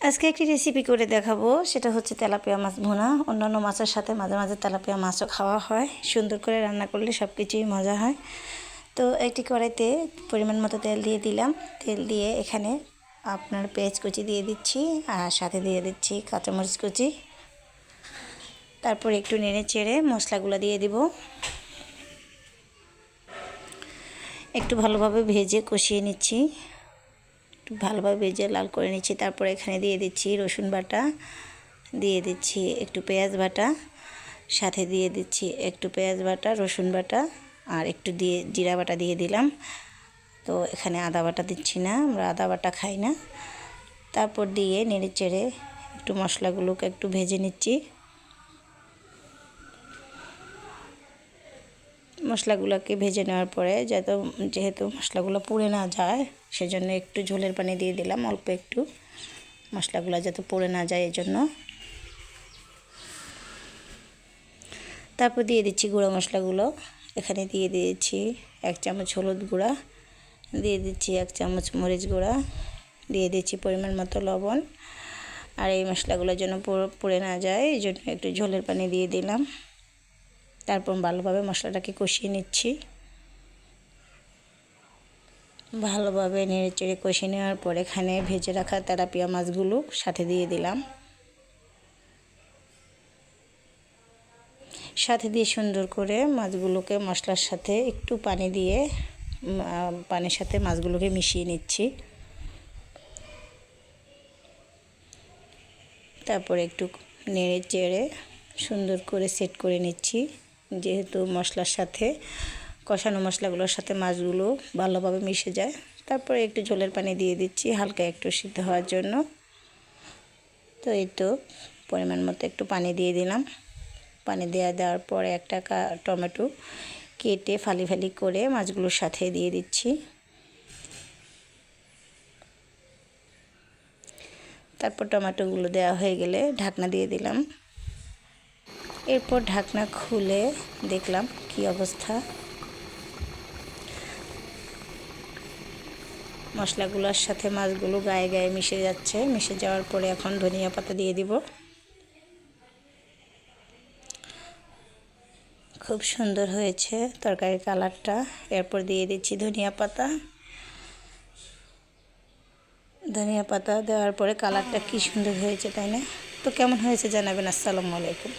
আজকে একটি রেসিপি করে দেখাবো, সেটা হচ্ছে তেলাপিয়া মাছ ভুনা। অন্যান্য মাছের সাথে মাঝে মাঝে তেলাপিয়া মাছও খাওয়া হয়। সুন্দর করে রান্না করলে সব কিছুই মজা হয়। তো একটি কড়াইতে পরিমাণ মতো তেল দিয়ে দিলাম। তেল দিয়ে এখানে আপনার পেঁয়াজ কুচি দিয়ে দিচ্ছি, আর সাথে দিয়ে দিচ্ছি কাঁচামরিচ কুচি। তারপর একটু নেড়ে চেড়ে মশলাগুলো দিয়ে দিব। একটু ভালোভাবে ভেজে কষিয়ে নিচ্ছি, ভালোভাবে ভেজে লাল করে নিচ্ছি। তারপর এখানে দিয়ে দিচ্ছি রসুন বাটা, দিয়ে দিচ্ছি একটু পেঁয়াজ বাটা, সাথে দিয়ে দিচ্ছি একটু পেঁয়াজ বাটা, রসুন বাটা, আর একটু দিয়ে জিরা বাটা দিয়ে দিলাম। তো এখানে আদা বাটা দিচ্ছি না, আমরা আদা বাটা খাই না। তারপর দিয়ে নেড়ে চেড়ে একটু মশলাগুলোকে একটু ভেজে নিচ্ছি। মশলাগুলোকে ভেজে নেওয়ার পরে যেহেতু মশলাগুলো পুড়ে না যায়, সেজন্য একটু ঝোলের পানি দিয়ে দিলাম, অল্প একটু, মশলাগুলো যাতে পুড়ে না যায় এই জন্য। তারপর দিয়ে দিচ্ছি গুঁড়ো মশলাগুলো। এখানে দিয়ে দিয়েছি 1 চামচ হলুদ গুঁড়া, দিয়ে দিচ্ছি 1 চামচ মরিচ গুঁড়া, দিয়ে দিচ্ছি পরিমাণ মতো লবণ। আর এই মশলাগুলো যেন পুড়ে না যায় এই জন্য একটু ঝোলের পানি দিয়ে দিলাম। তারপর ভালোভাবে মশলাটাকে কষিয়ে নিচ্ছি। ভালোভাবে নেড়েচেড়ে কষিয়ে নেওয়ার পর এখানে ভেজে রাখা তেলাপিয়া মাছগুলো সাথে দিয়ে দিলাম। সাথে দিয়ে সুন্দর করে মাছগুলোকে মশলার সাথে একটু পানি দিয়ে পানির সাথে মাছগুলোকে মিশিয়ে নিচ্ছি। তারপর একটু নেড়ে চেড়ে সুন্দর করে সেট করে নিচ্ছি, যেহেতু মশলার সাথে কষানো মশলাগুলোর সাথে মাছগুলো ভালোভাবে মিশে যায়। তারপরে একটু ঝোলের পানি দিয়ে দিচ্ছি হালকা একটু সিদ্ধ হওয়ার জন্য। তো এই তো পরিমাণ মতো একটু পানি দিয়ে দিলাম। পানি দেওয়ার পরে একটা টমেটো কেটে ফালি ফালি করে মাছগুলোর সাথে দিয়ে দিচ্ছি। তারপর টমেটোগুলো দেওয়া হয়ে গেলে ঢাকনা দিয়ে দিলাম। এরপর ঢাকনা খুলে দেখলাম কি অবস্থা। মশলাগুলোর সাথে মাছগুলো গায়ে গায়ে মিশে যাচ্ছে। মিশে যাওয়ার পরে এখন ধনিয়া পাতা দিয়ে দিব। খুব সুন্দর হয়েছে তরকারির কালারটা। এরপর দিয়ে দিচ্ছি ধনিয়া পাতা। ধনিয়া পাতা দেওয়ার পরে কালারটা কি সুন্দর হয়েছে, তাই না? তো কেমন হয়েছে জানাবেন। আসসালামু আলাইকুম।